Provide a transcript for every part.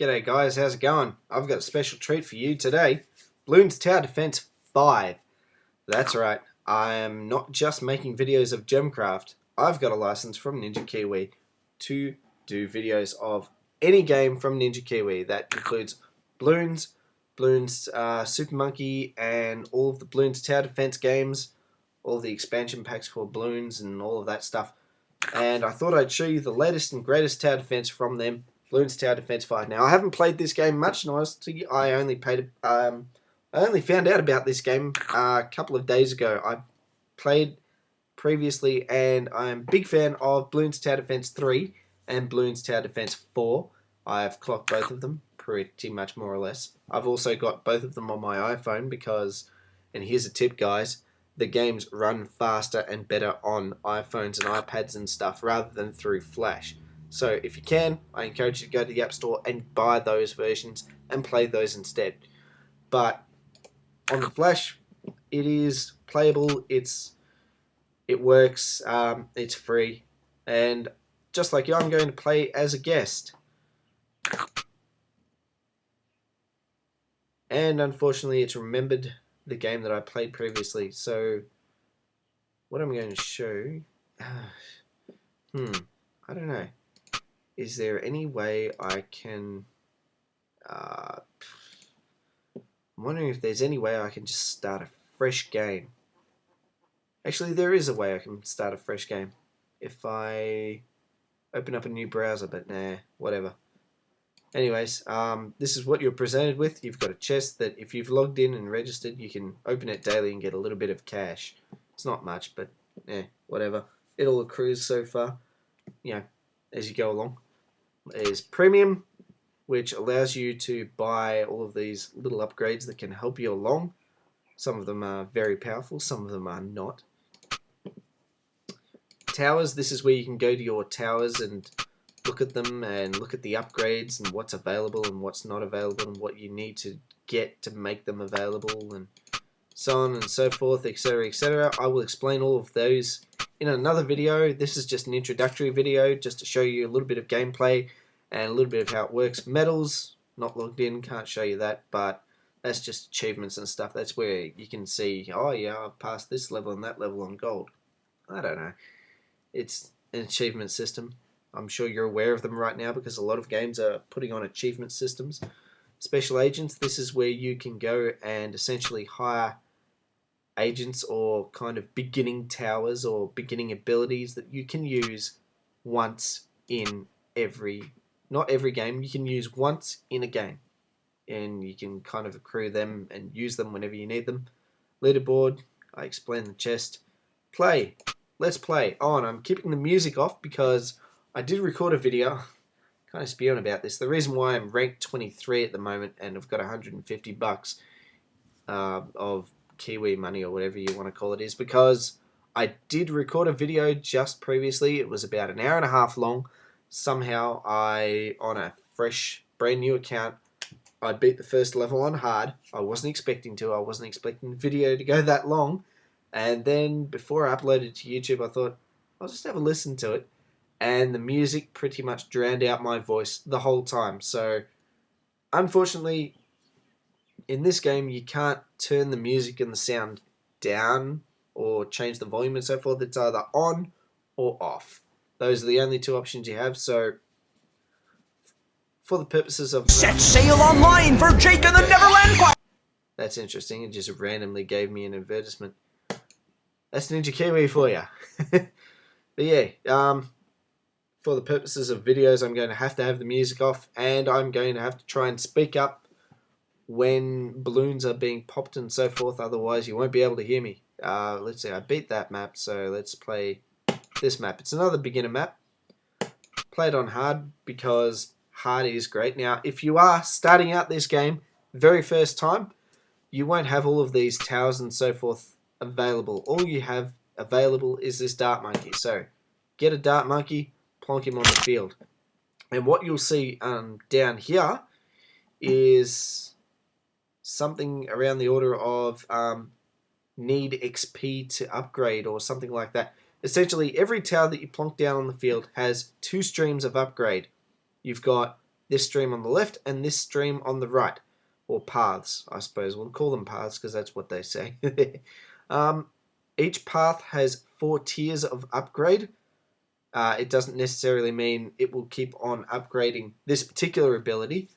G'day guys, how's it going? I've got a special treat for you today. Bloons TD5. That's right, I am not just making videos of Gemcraft. I've got a license from Ninja Kiwi to do videos of any game from Ninja Kiwi. That includes Bloons, Super Monkey, and all of the Bloons Tower Defense games, all the expansion packs for Bloons and all of that stuff. And I thought I'd show you the latest and greatest tower defense from them, Bloons TD5. Now, I haven't played this game much, and honestly, I only found out about this game a couple of days ago. I played previously, and I'm a big fan of Bloons TD3 and Bloons TD4. I've clocked both of them pretty much more or less. I've also got both of them on my iPhone because, and here's a tip guys, the games run faster and better on iPhones and iPads and stuff rather than through Flash. So if you can, I encourage you to go to the App Store and buy those versions and play those instead. But on the Flash, it is playable, it works, it's free, and just like you, I'm going to play as a guest. And unfortunately, it's remembered the game that I played previously. So what I'm going to show, I don't know. Is there any way I can? I'm wondering if there's any way I can just start a fresh game. Actually, there is a way I can start a fresh game if I open up a new browser. But nah, whatever. Anyways, this is what you're presented with. You've got a chest that if you've logged in and registered, you can open it daily and get a little bit of cash. It's not much, but whatever. It all accrues so far, you know, as you go along. There's premium, which allows you to buy all of these little upgrades that can help you along. Some of them are very powerful, some of them are not. Towers, this is where you can go to your towers and look at them and look at the upgrades and what's available and what's not available and what you need to get to make them available and so on and so forth, etc, etc. I will explain all of those in another video. This is just an introductory video just to show you a little bit of gameplay and a little bit of how it works. Medals, not logged in, can't show you that, but that's just achievements and stuff. That's where you can see, oh yeah, I've passed this level and that level on gold. I don't know. It's an achievement system. I'm sure you're aware of them right now because a lot of games are putting on achievement systems. Special agents, this is where you can go and essentially hire agents or kind of beginning towers or beginning abilities that you can use once in not every game, you can use once in a game. And you can kind of accrue them and use them whenever you need them. Leaderboard, I explained the chest. Play, let's play. Oh, and I'm keeping the music off because I did record a video, kind of spion about this. The reason why I'm ranked 23 at the moment and I've got 150 bucks of Kiwi money or whatever you want to call it is because I did record a video just previously. It was about an hour and a half long. Somehow on a fresh, brand new account, I beat the first level on hard. I wasn't expecting to. I wasn't expecting the video to go that long. And then before I uploaded it to YouTube, I thought, I'll just have a listen to it. And the music pretty much drowned out my voice the whole time. So, unfortunately, in this game, you can't turn the music and the sound down or change the volume and so forth. It's either on or off. Those are the only two options you have. So, for the purposes of... Set sail online for Jake and the Neverland! That's interesting. It just randomly gave me an advertisement. That's Ninja Kiwi for you. But yeah, for the purposes of videos, I'm going to have the music off, and I'm going to have to try and speak up when balloons are being popped and so forth, otherwise you won't be able to hear me. Let's see, I beat that map, so let's play this map. It's another beginner map. Play it on hard because hard is great. Now, if you are starting out this game very first time, you won't have all of these towers and so forth available. All you have available is this dart monkey. So, get a dart monkey, plonk him on the field. And what you'll see down here is something around the order of need XP to upgrade or something like that. Essentially, every tower that you plonk down on the field has two streams of upgrade. You've got this stream on the left, and this stream on the right. Or paths, I suppose. We'll call them paths because that's what they say. Each path has 4 tiers of upgrade. It doesn't necessarily mean it will keep on upgrading. This particular ability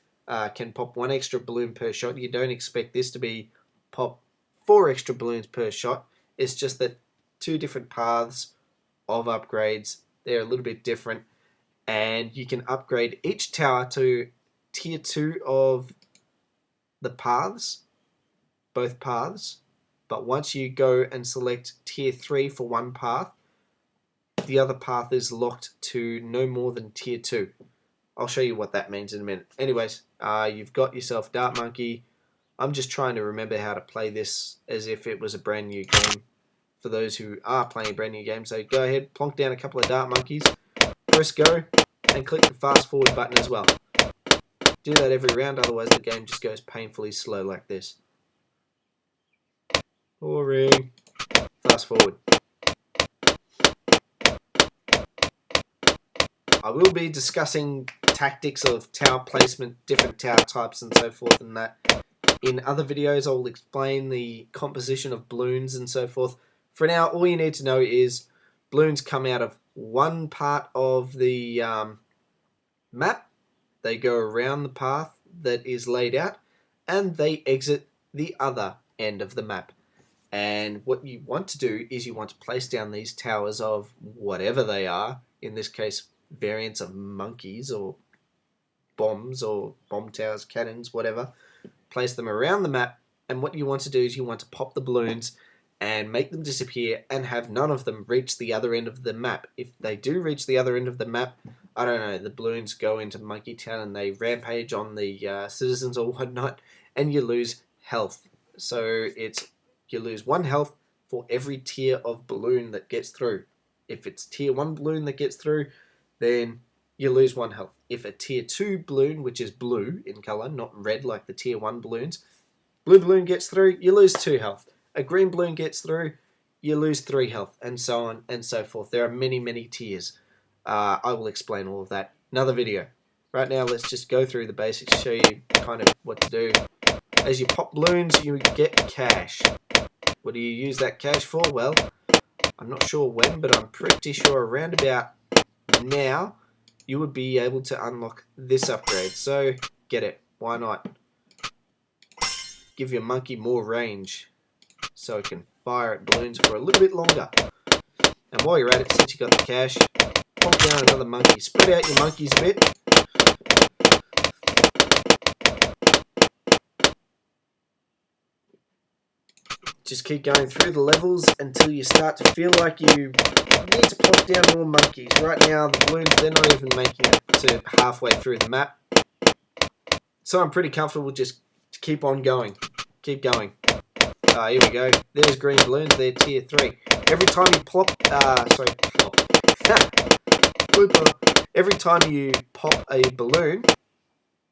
can pop 1 extra balloon per shot. You don't expect this to be pop 4 extra balloons per shot. It's just that 2 different paths of upgrades. They're a little bit different. And you can upgrade each tower to tier 2 of the paths, both paths. But once you go and select tier 3 for one path, the other path is locked to no more than tier 2. I'll show you what that means in a minute. Anyways, you've got yourself Dart Monkey. I'm just trying to remember how to play this as if it was a brand new game for those who are playing a brand new game. So go ahead, plonk down a couple of Dart Monkeys, press go, and click the fast forward button as well. Do that every round, otherwise the game just goes painfully slow like this. Boring. Fast forward. I will be discussing tactics of tower placement, different tower types and so forth and that. In other videos I'll explain the composition of balloons and so forth. For now, all you need to know is balloons come out of one part of the map. They go around the path that is laid out, and they exit the other end of the map. And what you want to do is you want to place down these towers of whatever they are, in this case variants of monkeys or bombs or bomb towers, cannons, whatever. Place them around the map, and what you want to do is you want to pop the balloons and make them disappear and have none of them reach the other end of the map. If they do reach the other end of the map, I don't know, the balloons go into Monkey Town and they rampage on the citizens or whatnot, and you lose health. So you lose 1 health for every tier of balloon that gets through. If it's tier 1 balloon that gets through, then you lose 1 health. If a tier 2 balloon, which is blue in colour, not red like the tier 1 balloons, blue balloon gets through, you lose 2 health. A green balloon gets through, you lose 3 health, and so on and so forth. There are many, many tiers. I will explain all of that in another video. Right now, let's just go through the basics, show you kind of what to do. As you pop balloons, you get cash. What do you use that cash for? Well, I'm not sure when, but I'm pretty sure around about now, you would be able to unlock this upgrade. So, get it. Why not? Give your monkey more range, so it can fire at balloons for a little bit longer. And while you're at it, since you got the cash, plonk down another monkey. Spread out your monkeys a bit. Just keep going through the levels until you start to feel like you need to plonk down more monkeys. Right now, the balloons, they're not even making it to halfway through the map. So I'm pretty comfortable just to keep on going. Keep going. Here we go. There's green balloons. They're tier 3. Every time you plop... Every time you pop a balloon,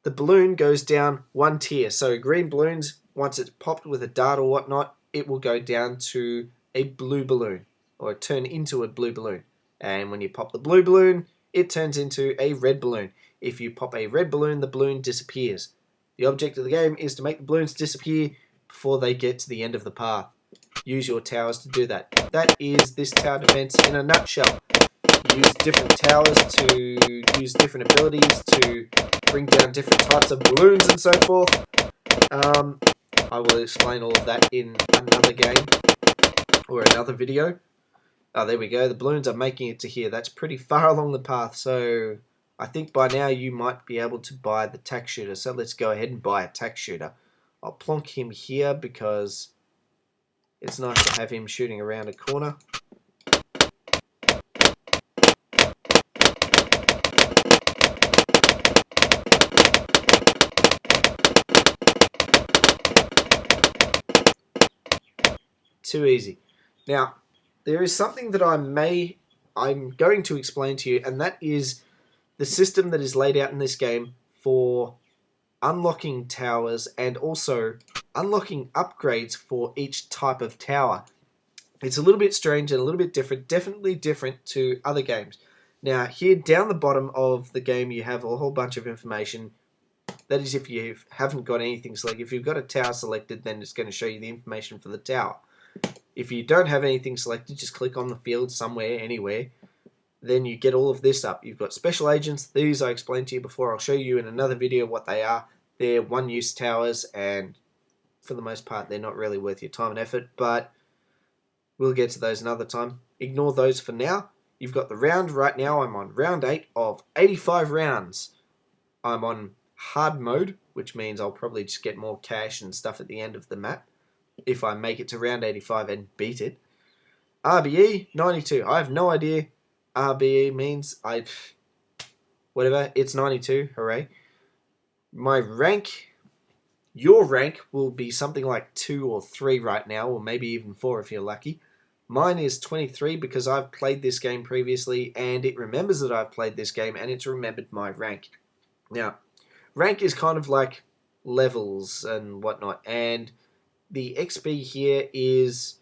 the balloon goes down 1 tier. So green balloons, once it's popped with a dart or whatnot, it will go down to a blue balloon, or turn into a blue balloon. And when you pop the blue balloon, it turns into a red balloon. If you pop a red balloon, the balloon disappears. The object of the game is to make the balloons disappear before they get to the end of the path. Use your towers to do that. That is this tower defense in a nutshell. Use different towers to use different abilities to bring down different types of balloons and so forth. I will explain all of that in another game or another video. There we go. The balloons are making it to here. That's pretty far along the path, so I think by now you might be able to buy the tack shooter. So let's go ahead and buy a tack shooter. I'll plonk him here because it's nice to have him shooting around a corner. Too easy. Now, there is something that I'm going to explain to you, and that is the system that is laid out in this game for unlocking towers and also unlocking upgrades for each type of tower. It's a little bit strange and a little bit different, definitely different to other games. Now, here down the bottom of the game, you have a whole bunch of information. That is if you haven't got anything selected. If you've got a tower selected, then it's going to show you the information for the tower. If you don't have anything selected, just click on the field somewhere, anywhere. Then you get all of this up. You've got special agents. These I explained to you before. I'll show you in another video what they are. They're one-use towers, and for the most part, they're not really worth your time and effort, but we'll get to those another time. Ignore those for now. You've got the round. Right now, I'm on round 8 of 85 rounds. I'm on hard mode, which means I'll probably just get more cash and stuff at the end of the map if I make it to round 85 and beat it. RBE 92. I have no idea RBE means. Whatever. It's 92. Hooray. My rank, your rank, will be something like 2 or 3 right now, or maybe even 4 if you're lucky. Mine is 23 because I've played this game previously and it remembers that I've played this game and it's remembered my rank. Now, rank is kind of like levels and whatnot, and the XP here is,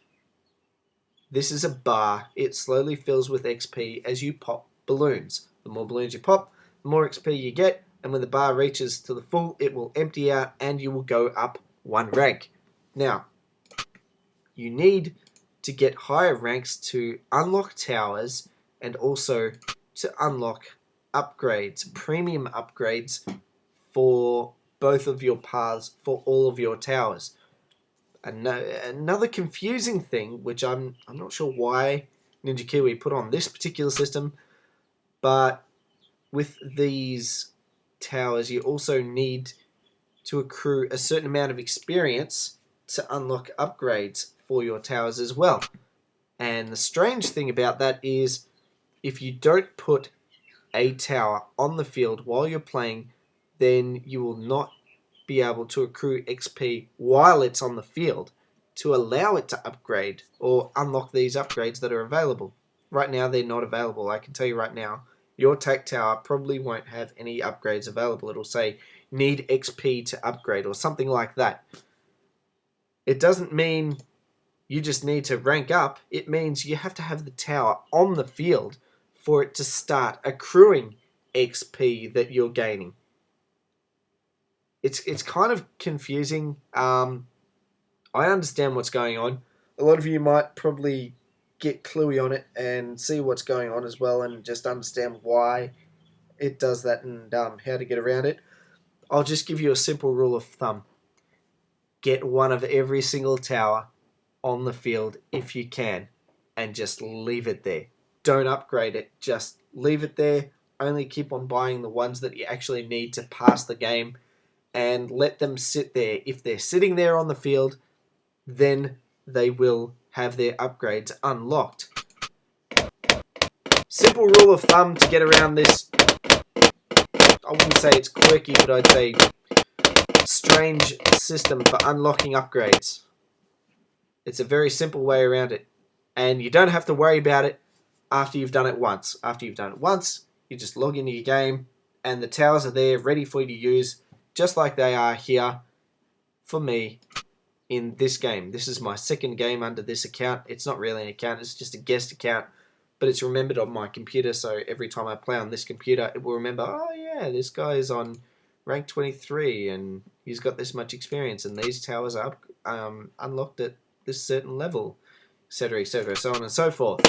this is a bar. It slowly fills with XP as you pop balloons. The more balloons you pop, the more XP you get, and when the bar reaches to the full, it will empty out and you will go up 1 rank. Now, you need to get higher ranks to unlock towers and also to unlock upgrades, premium upgrades for both of your paths, for all of your towers. Another confusing thing, which I'm not sure why Ninja Kiwi put on this particular system, but with these towers you also need to accrue a certain amount of experience to unlock upgrades for your towers as well. And the strange thing about that is if you don't put a tower on the field while you're playing, then you will not be able to accrue XP while it's on the field to allow it to upgrade or unlock these upgrades that are available. Right now they're not available. I can tell you right now, your TAC tower probably won't have any upgrades available. It'll say need XP to upgrade or something like that. It doesn't mean you just need to rank up. It means you have to have the tower on the field for it to start accruing XP that you're gaining. It's kind of confusing. I understand what's going on. A lot of you might probably get cluey on it and see what's going on as well and just understand why it does that and how to get around it. I'll just give you a simple rule of thumb. Get one of every single tower on the field if you can and just leave it there. Don't upgrade it, just leave it there. Only keep on buying the ones that you actually need to pass the game and let them sit there. If they're sitting there on the field, then they will have their upgrades unlocked. Simple rule of thumb to get around this. I wouldn't say it's quirky, but I'd say strange system for unlocking upgrades. It's a very simple way around it. And you don't have to worry about it after you've done it once. After you've done it once, you just log into your game and the towers are there ready for you to use, just like they are here for me in this game. This is my second game under this account. It's not really an account, it's just a guest account, but it's remembered on my computer, so every time I play on this computer, it will remember, oh yeah, this guy is on rank 23 and he's got this much experience and these towers are unlocked at this certain level, etc., so on and so forth.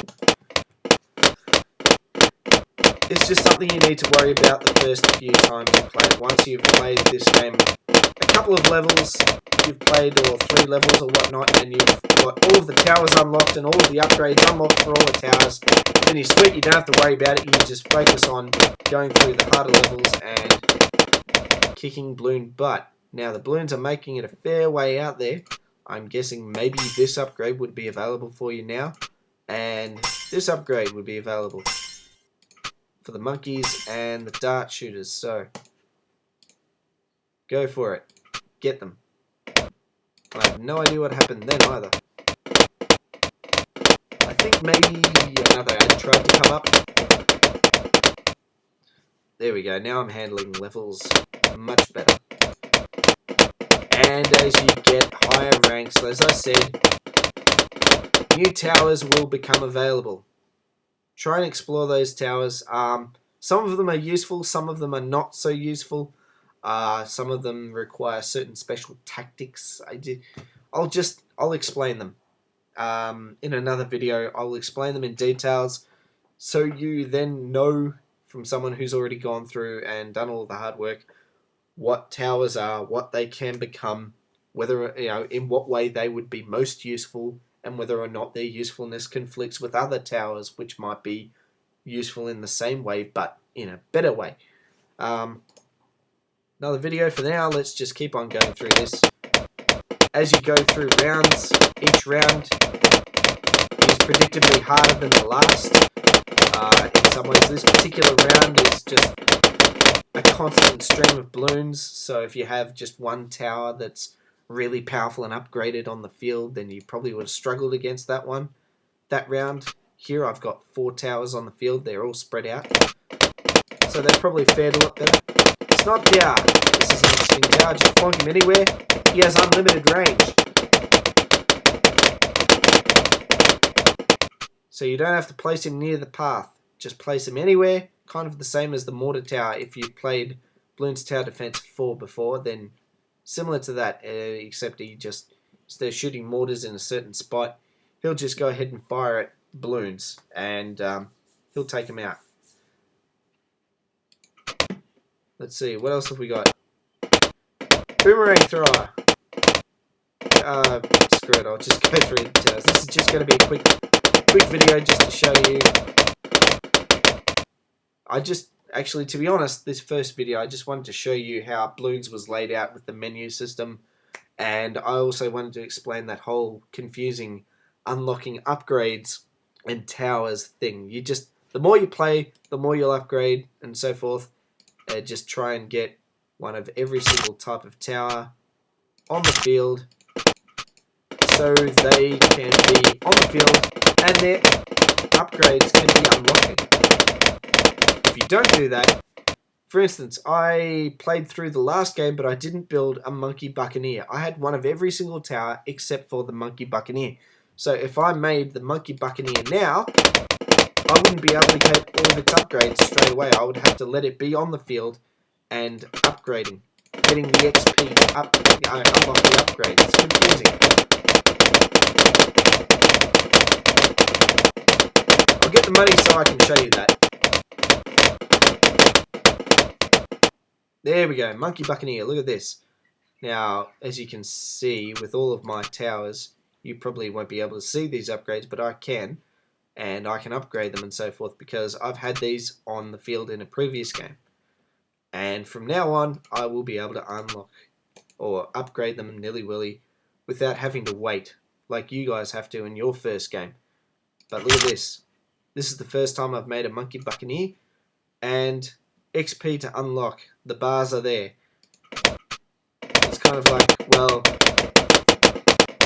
It's just something you need to worry about the first few times you play it. Once you've played this game a couple of levels, you've played, or 3 levels or whatnot, and you've got all of the towers unlocked and all of the upgrades unlocked for all the towers, then you're sweet, you don't have to worry about it, you just focus on going through the harder levels and kicking balloon butt. Now the balloons are making it a fair way out there. I'm guessing maybe this upgrade would be available for you now, and this upgrade would be available for the monkeys and the dart shooters, so go for it. Get them. I have no idea what happened then either. I think maybe another ad tried to come up. There we go, now I'm handling levels much better. And as you get higher ranks, as I said, new towers will become available. Try and explore those towers. Some of them are useful, some of them are not so useful. Some of them require certain special tactics. I'll explain them. In another video, I'll explain them in details, so you then know from someone who's already gone through and done all the hard work what towers are, what they can become, whether in what way they would be most useful, and whether or not their usefulness conflicts with other towers which might be useful in the same way but in a better way. Another video for now. Let's just keep on going through this. As you go through rounds, each round is predictably harder than the last. In some ways, this particular round is just a constant stream of balloons. So if you have just one tower that's really powerful and upgraded on the field, then you probably would have struggled against that one. That round here, I've got 4 towers on the field. They're all spread out, so they probably fared a lot better. Snipe tower. This is an interesting tower. Just plonk him anywhere. He has unlimited range. So you don't have to place him near the path. Just place him anywhere. Kind of the same as the mortar tower. If you've played Bloons Tower Defense 4 before, then similar to that, except he just, instead of shooting mortars in a certain spot, he'll just go ahead and fire at balloons, and he'll take them out. Let's see, what else have we got? Boomerang thrower. Screw it, I'll just go through the towers. This is just going to be a quick video just to show you. Actually, to be honest, this first video, I just wanted to show you how Bloons was laid out with the menu system, and I also wanted to explain that whole confusing unlocking upgrades and towers thing. The more you play, the more you'll upgrade and so forth. Just try and get one of every single type of tower on the field, so they can be on the field and their upgrades can be unlocking. If you don't do that, for instance, I played through the last game, but I didn't build a Monkey Buccaneer. I had one of every single tower except for the Monkey Buccaneer. So if I made the Monkey Buccaneer now, I wouldn't be able to get all of its upgrades straight away. I would have to let it be on the field and upgrading, getting the XP to unlock the upgrade. It's confusing. I'll get the money so I can show you that. There we go, Monkey Buccaneer, look at this. Now, as you can see, with all of my towers, you probably won't be able to see these upgrades, but I can. And I can upgrade them and so forth because I've had these on the field in a previous game. And from now on, I will be able to unlock or upgrade them nilly-willy without having to wait like you guys have to in your first game. But look at this. This is the first time I've made a Monkey Buccaneer, and XP to unlock. The bars are there. It's kind of like, well,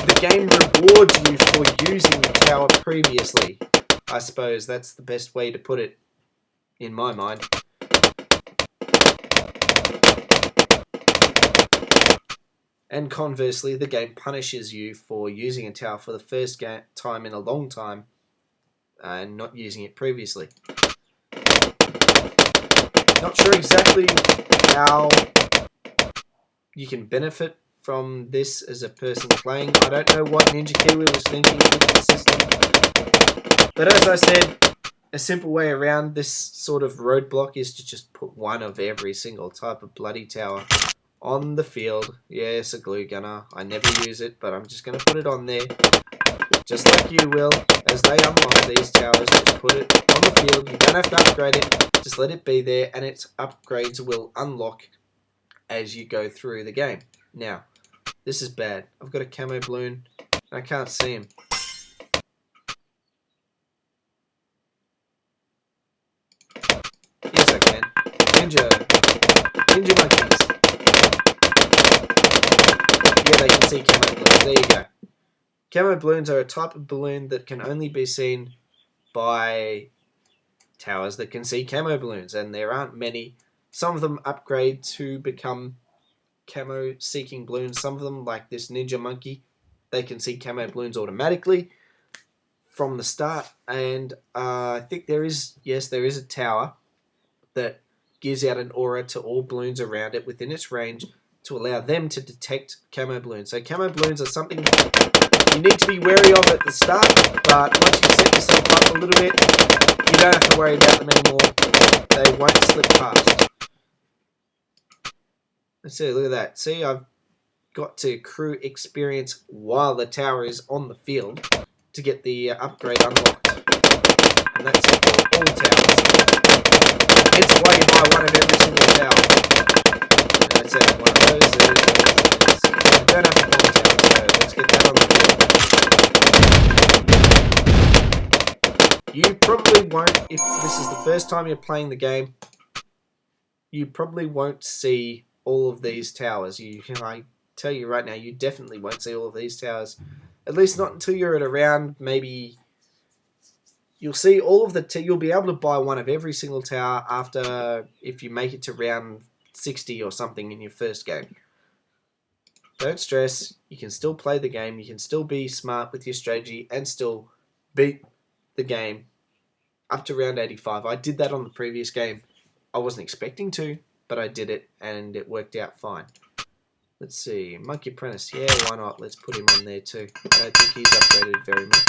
the game rewards you for using the tower previously. I suppose that's the best way to put it, in my mind. And conversely, the game punishes you for using a tower for the first time in a long time and not using it previously. Not sure exactly how you can benefit from this as a person playing. I don't know what Ninja Kiwi was thinking with the system. But as I said, a simple way around this sort of roadblock is to just put one of every single type of bloody tower on the field. Yes, a glue gunner. I never use it, but I'm just going to put it on there. Just like you will, as they unlock these towers, just put it on the field. You don't have to upgrade it, just let it be there, and its upgrades will unlock as you go through the game. Now, this is bad. I've got a camo balloon, and I can't see him. Yes, I can. Ninja monkeys. Yeah, they can see camo balloons. There you go. Camo balloons are a type of balloon that can only be seen by towers that can see camo balloons, and there aren't many. Some of them upgrade to become camo seeking balloons. Some of them, like this ninja monkey, they can see camo balloons automatically. from the start, and I think there is a tower that gives out an aura to all balloons around it within its range to allow them to detect camo balloons. So camo balloons are something you need to be wary of at the start, but once you set yourself up a little bit, you don't have to worry about them anymore. They won't slip past. Let's see, look at that. See, I've got to accrue experience while the tower is on the field to get the upgrade unlocked. And that's for all towers. It's why you buy one of every single tower. And that's it, one of those. You don't have to buy towers, so let's get that on the field. You probably won't, if this is the first time you're playing the game, you probably won't see all of these towers. I tell you right now, you definitely won't see all of these towers. At least not until you're at around maybe... You'll see all of you'll be able to buy one of every single tower after, if you make it to round 60 or something in your first game. Don't stress. You can still play the game. You can still be smart with your strategy and still beat the game up to round 85. I did that on the previous game. I wasn't expecting to, but I did it and it worked out fine. Let's see. Monkey Apprentice. Yeah, why not? Let's put him on there too. I don't think he's upgraded very much.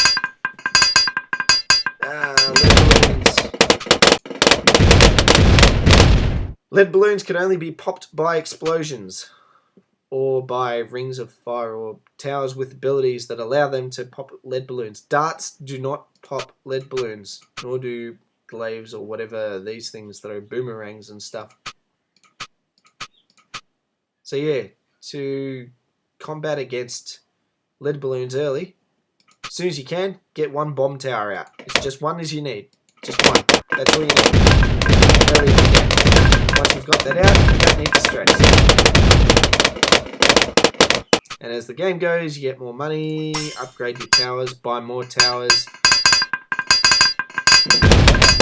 Lead balloons can only be popped by explosions or by rings of fire or towers with abilities that allow them to pop lead balloons. Darts do not pop lead balloons, nor do glaives or whatever these things that are boomerangs and stuff. So yeah, to combat against lead balloons early, as soon as you can, get one bomb tower out. It's just one as you need. Just one. That's all you need. Early in the game. Once you've got that out, you don't need to stress. And as the game goes, you get more money, upgrade your towers, buy more towers,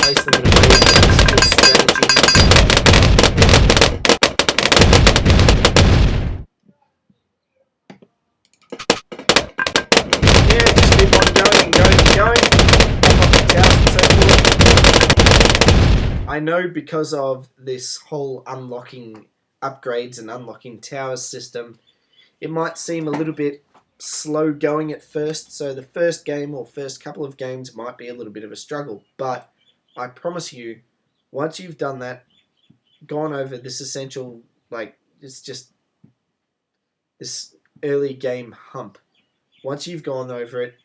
place them in a way that's a good strategy. I know because of this whole unlocking upgrades and unlocking towers system, it might seem a little bit slow going at first, so the first game or first couple of games might be a little bit of a struggle, but I promise you, once you've done that, gone over this essential, it's just this early game hump, once you've gone over it,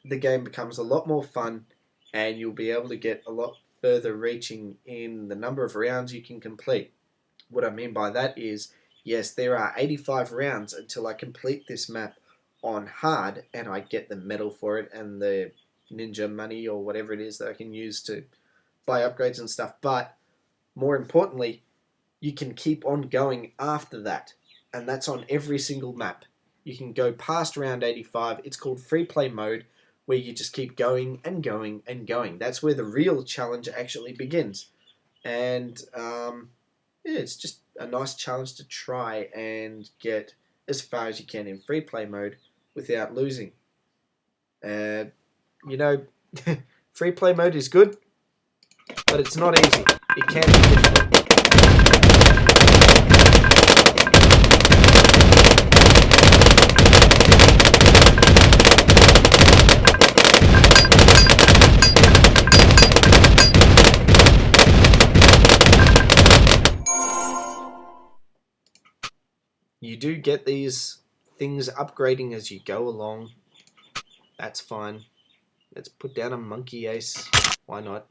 the game becomes a lot more fun and you'll be able to get a lot further reaching in the number of rounds you can complete. What I mean by that is, yes, there are 85 rounds until I complete this map on hard and I get the medal for it and the ninja money or whatever it is that I can use to buy upgrades and stuff, but more importantly, you can keep on going after that, and that's on every single map. You can go past round 85. It's called free play mode, where you just keep going and going and going. That's where the real challenge actually begins. And yeah, it's just a nice challenge to try and get as far as you can in free play mode without losing. You know, free play mode is good, but it's not easy. It can be difficult. You do get these things upgrading as you go along. That's fine. Let's put down a monkey ace. Why not?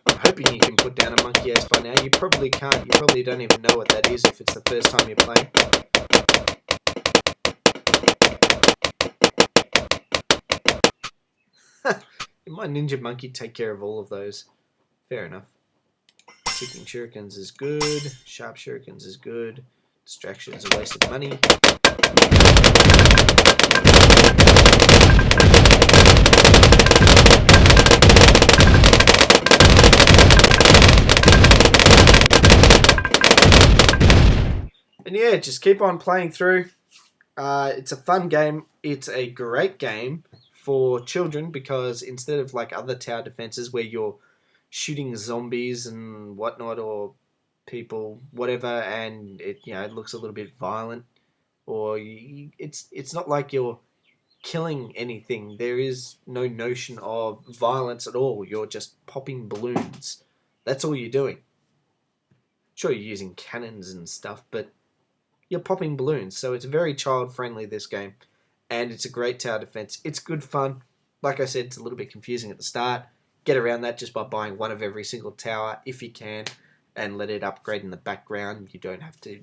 I'm hoping you can put down a monkey ace by now. You probably can't. You probably don't even know what that is if it's the first time you're playing. My ninja monkey take care of all of those. Fair enough. Ticking shurikens is good. Sharp shurikens is good. Distraction is a waste of money. And yeah, just keep on playing through. It's a fun game. it's a great game for children because instead of like other tower defenses where you're shooting zombies and whatnot or people, whatever, and it looks a little bit violent, or it's not like you're killing anything. There is no notion of violence at all. You're just popping balloons. That's all you're doing. Sure, you're using cannons and stuff, but you're popping balloons. So it's very child friendly, this game, and it's a great tower defense. It's good fun. Like I said, it's a little bit confusing at the start. Get around that just by buying one of every single tower if you can, and let it upgrade in the background. You don't have to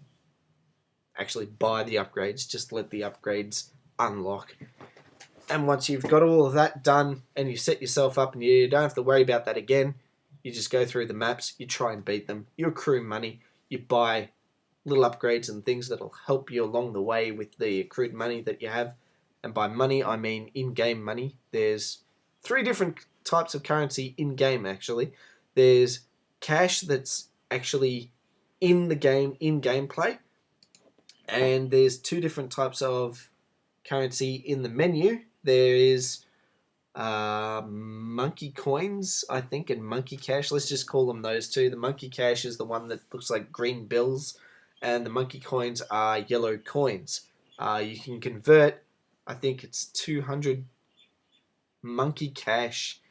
actually buy the upgrades, just let the upgrades unlock. And once you've got all of that done and you set yourself up and you don't have to worry about that again, you just go through the maps, you try and beat them, you accrue money, you buy little upgrades and things that'll help you along the way with the accrued money that you have. And by money, I mean in-game money. There's 3 different types of currency in-game, actually. There's cash that's actually in the game, in gameplay. And there's 2 different types of currency in the menu. There is monkey coins, I think, and monkey cash. Let's just call them those 2. The monkey cash is the one that looks like green bills, and the monkey coins are yellow coins. You can convert, I think it's 200 monkey cash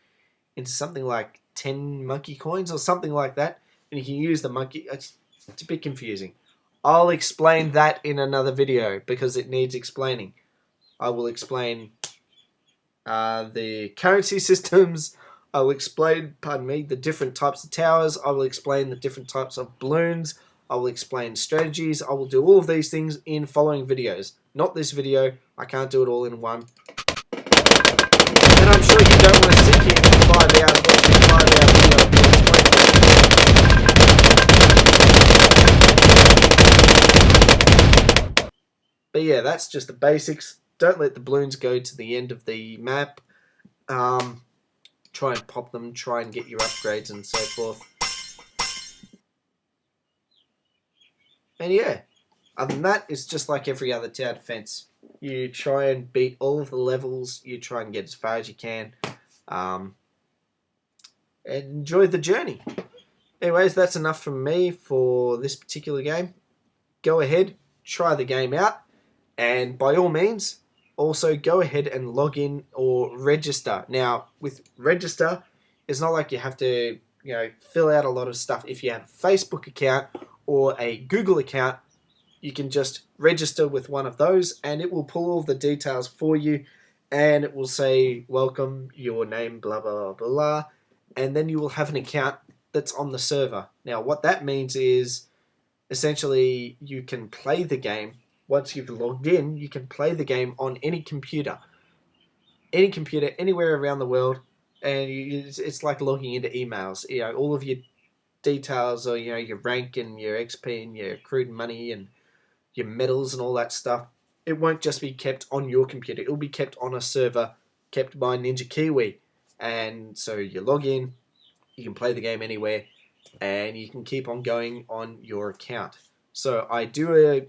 into something like 10 monkey coins or something like that, and you can use the monkey. It's a bit confusing. I'll explain that in another video because it needs explaining. I will explain the currency systems. I will explain, the different types of towers. I will explain the different types of balloons. I will explain strategies. I will do all of these things in following videos. Not this video. I can't do it all in one. And I'm sure you don't want to sit here for 5 hours watching a 5-hour video. But yeah, that's just the basics. Don't let the balloons go to the end of the map. Try and pop them. Try and get your upgrades and so forth. And yeah, other than that, it's just like every other tower defense. You try and beat all of the levels. You try and get as far as you can. And enjoy the journey. Anyways, that's enough from me for this particular game. Go ahead, try the game out. And by all means, also go ahead and log in or register. Now, with register, it's not like you have to fill out a lot of stuff. If you have a Facebook account or a Google account, you can just register with one of those and it will pull all the details for you, and it will say welcome, your name, blah blah blah blah, and then you will have an account that's on the server. Now what that means is essentially you can play the game. Once you've logged in, you can play the game on any computer anywhere around the world, and it's like logging into emails. All of your details, or your rank and your XP and your accrued money and your medals and all that stuff, it won't just be kept on your computer. It will be kept on a server kept by Ninja Kiwi. And so you log in, you can play the game anywhere, and you can keep on going on your account. So I do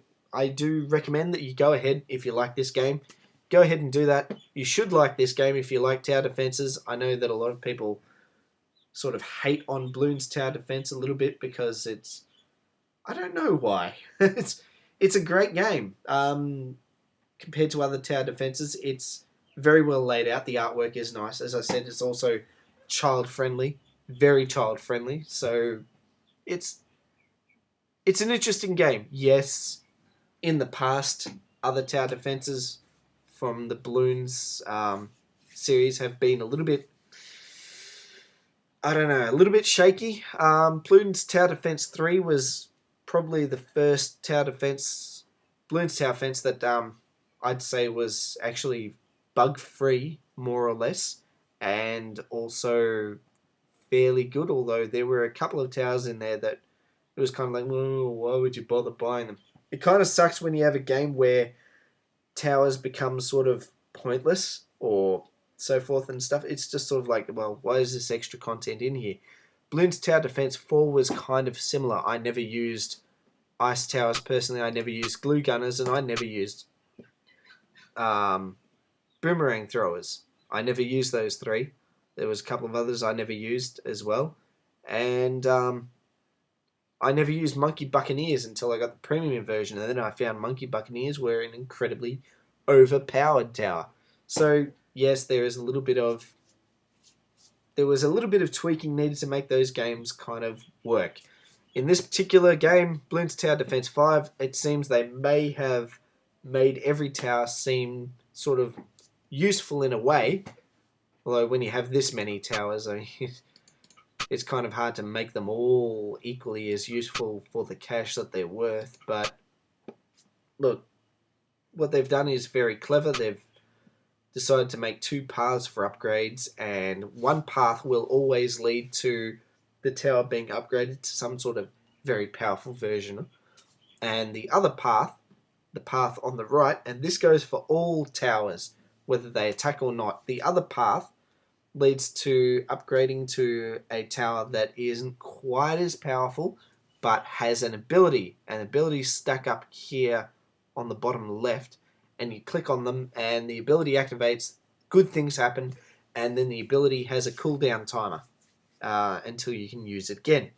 recommend that you go ahead, if you like this game, go ahead and do that. You should like this game if you like tower defenses. I know that a lot of people sort of hate on Bloons Tower Defense a little bit because it's, I don't know why. It's a great game. Compared to other tower defenses, it's very well laid out. The artwork is nice. As I said, it's also child friendly, very child friendly. So it's an interesting game. Yes, in the past, other tower defenses from the Bloons series have been a little bit, I don't know, a little bit shaky. Bloons Tower Defense 3 was probably the first tower defense, Bloons Tower Defense, that I'd say was actually bug-free, more or less, and also fairly good, although there were a couple of towers in there that it was kind of like, well, why would you bother buying them? It kind of sucks when you have a game where towers become sort of pointless or so forth and stuff. It's just sort of like, well, why is this extra content in here? Bloons Tower Defense 4 was kind of similar. I never used ice towers personally. I never used glue gunners, and I never used boomerang throwers. I never used those three. There was a couple of others I never used as well. And I never used Monkey Buccaneers until I got the premium version, and then I found Monkey Buccaneers were an incredibly overpowered tower. So yes, there was a little bit of tweaking needed to make those games kind of work. In this particular game, Bloons TD5, it seems they may have made every tower seem sort of useful in a way. Although when you have this many towers, I mean, it's kind of hard to make them all equally as useful for the cash that they're worth. But look, what they've done is very clever. They've decided to make two paths for upgrades, and one path will always lead to the tower being upgraded to some sort of very powerful version. And the other path, the path on the right, and this goes for all towers, whether they attack or not, the other path leads to upgrading to a tower that isn't quite as powerful, but has an ability. And abilities stack up here on the bottom left, and you click on them, and the ability activates, good things happen, and then the ability has a cooldown timer until you can use it again.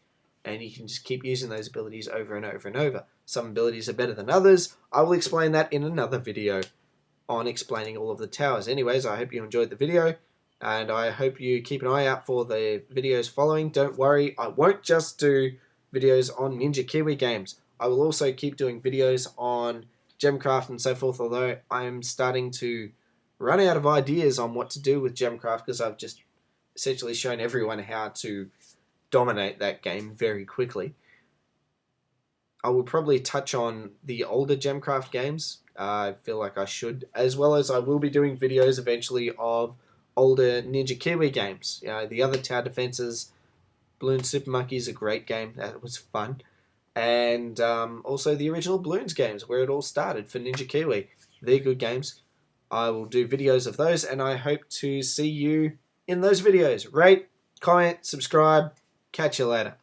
And you can just keep using those abilities over and over and over. Some abilities are better than others. I will explain that in another video on explaining all of the towers. Anyways, I hope you enjoyed the video, and I hope you keep an eye out for the videos following. Don't worry, I won't just do videos on Ninja Kiwi games. I will also keep doing videos on Gemcraft and so forth, although I'm starting to run out of ideas on what to do with Gemcraft because I've just essentially shown everyone how to dominate that game very quickly. I will probably touch on the older Gemcraft games. I feel like I should, as well as I will be doing videos eventually of older Ninja Kiwi games. The other tower defenses, Bloons Super Monkey is a great game. That was fun. And also the original Bloons games, where it all started for Ninja Kiwi. They're good games. I will do videos of those, and I hope to see you in those videos. Rate, comment, subscribe. Catch you later.